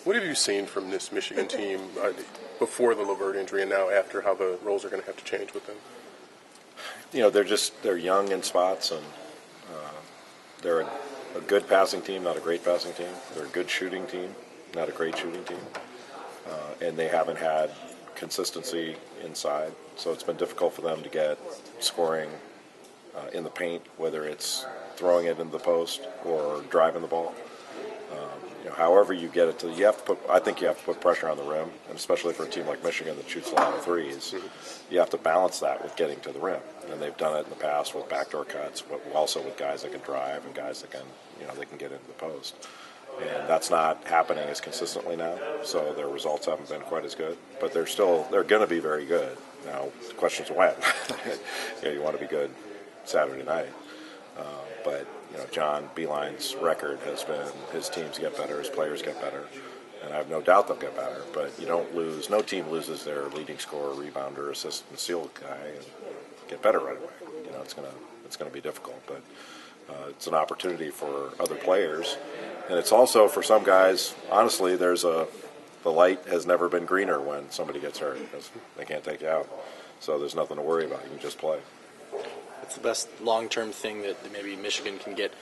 What have you seen from this Michigan team before the LeVert injury and now after, how the roles are going to have to change with them? They're young in spots, and they're a good passing team, not a great passing team. They're a good shooting team, not a great shooting team. And they haven't had consistency inside, so it's been difficult for them to get scoring in the paint, whether it's throwing it into the post or driving the ball. However you get it to, I think you have to put pressure on the rim, and especially for a team like Michigan that shoots a lot of threes, you have to balance that with getting to the rim. And they've done it in the past with backdoor cuts, but also with guys that can drive and guys that can, they can get into the post. And that's not happening as consistently now, so their results haven't been quite as good. But they're going to be very good. Now, the question's when. You want to be good Saturday night. But John Beilein's record has been his teams get better, his players get better, and I have no doubt they'll get better. But you don't lose. No team loses their leading scorer, rebounder, assist, and steal guy and get better right away. It's gonna be difficult, but it's an opportunity for other players, and it's also for some guys. Honestly, the light has never been greener when somebody gets hurt because they can't take you out. So there's nothing to worry about. You can just play. What's the best long-term thing that maybe Michigan can get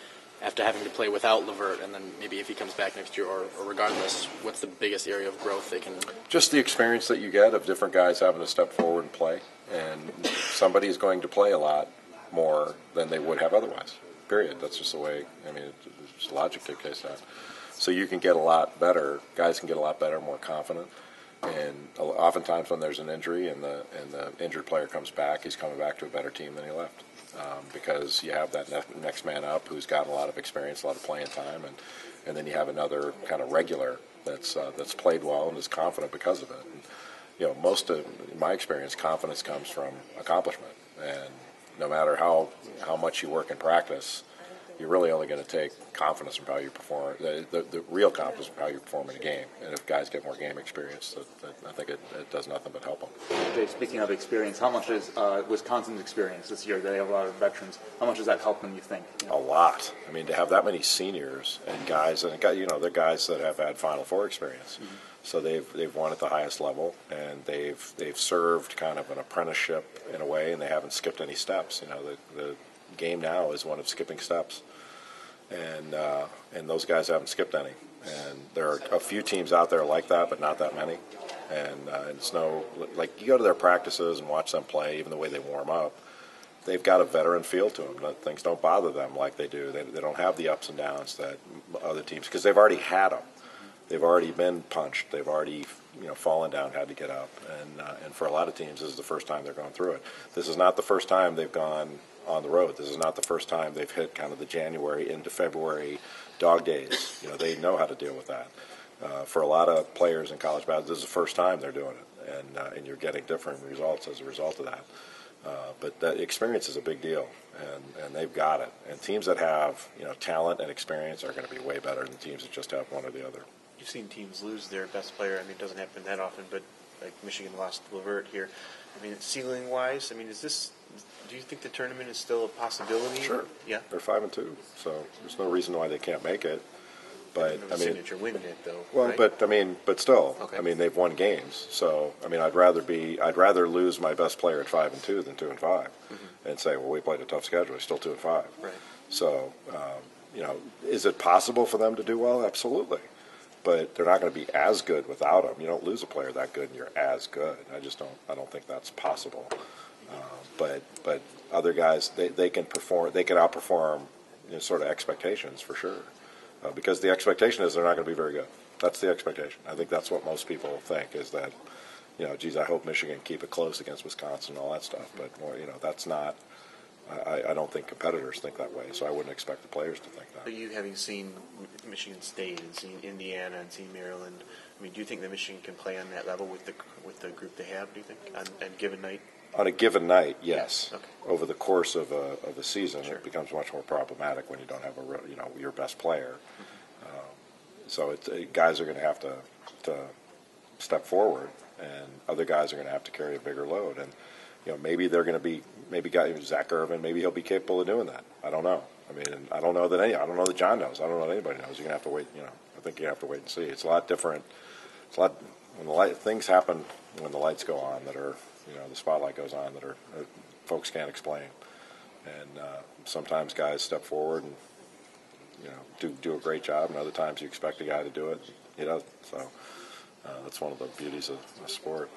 after having to play without LeVert, and then maybe if he comes back next year or regardless, what's the biggest area of growth they can? Just the experience that you get of different guys having to step forward and play, and somebody's going to play a lot more than they would have otherwise. Period. That's just the way. It's logic dictates that. So you can get a lot better. Guys can get a lot better, more confident. And oftentimes when there's an injury and the injured player comes back, he's coming back to a better team than he left. Because you have that next man up who's got a lot of experience, a lot of playing time, and then you have another kind of regular that's played well and is confident because of it. And, most of in my experience, confidence comes from accomplishment, and no matter how much you work in practice, you're really only going to take confidence from how you perform, the real confidence from how you perform in a game. And if guys get more game experience, I think it does nothing but help them. Jay, speaking of experience, how much is Wisconsin's experience this year? They have a lot of veterans. How much does that help them, you think? A lot. To have that many seniors and guys, and they're guys that have had Final Four experience. Mm-hmm. So they've won at the highest level, and they've served kind of an apprenticeship in a way, and they haven't skipped any steps. The game now is one of skipping steps, and those guys haven't skipped any. And there are a few teams out there like that, but not that many. And it's you go to their practices and watch them play, even the way they warm up. They've got a veteran feel to them. Things don't bother them like they do. They don't have the ups and downs that other teams, because they've already had them. They've already been punched. They've already fallen down, had to get up. And for a lot of teams, this is the first time they're going through it. This is not the first time they've gone on the road. This is not the first time they've hit kind of the January into February dog days. They know how to deal with that. For a lot of players in college basketball, this is the first time they're doing it, and you're getting different results as a result of that. But that experience is a big deal, and they've got it. And teams that have talent and experience are going to be way better than teams that just have one or the other. You've seen teams lose their best player. It doesn't happen that often, but like Michigan lost LeVert here. Ceiling-wise, do you think the tournament is still a possibility? Sure. Yeah. They're 5-2, so there's no reason why they can't make it. But signature win yet, though. Well, right? but still, okay. They've won games. So I'd rather lose my best player at 5-2 than 2-5, mm-hmm. and say, well, we played a tough schedule. We're still 2-5. Right. So, is it possible for them to do well? Absolutely. But they're not going to be as good without them. You don't lose a player that good and you're as good. I don't think that's possible. But other guys, they can perform. They can outperform sort of expectations for sure. Because the expectation is they're not going to be very good. That's the expectation. I think that's what most people think is that, geez, I hope Michigan keep it close against Wisconsin and all that stuff. But that's not. I don't think competitors think that way, so I wouldn't expect the players to think that. But you having seen Michigan State and seen Indiana and seen Maryland, do you think that Michigan can play on that level with the group they have? Do you think on a given night? On a given night, yes. Okay. Over the course of a season, sure. It becomes much more problematic when you don't have your best player. Mm-hmm. So guys are going to have to step forward, and other guys are going to have to carry a bigger load. And maybe they're going to be Zach Irvin. Maybe he'll be capable of doing that. I don't know. I don't know that John knows. I don't know that anybody knows. You're going to have to wait. think you have to wait and see. It's a lot different. It's a lot when things happen when the lights go on that are, the spotlight goes on that are folks can't explain, and sometimes guys step forward and do a great job, and other times you expect a guy to do it, he doesn't. So that's one of the beauties of the sport.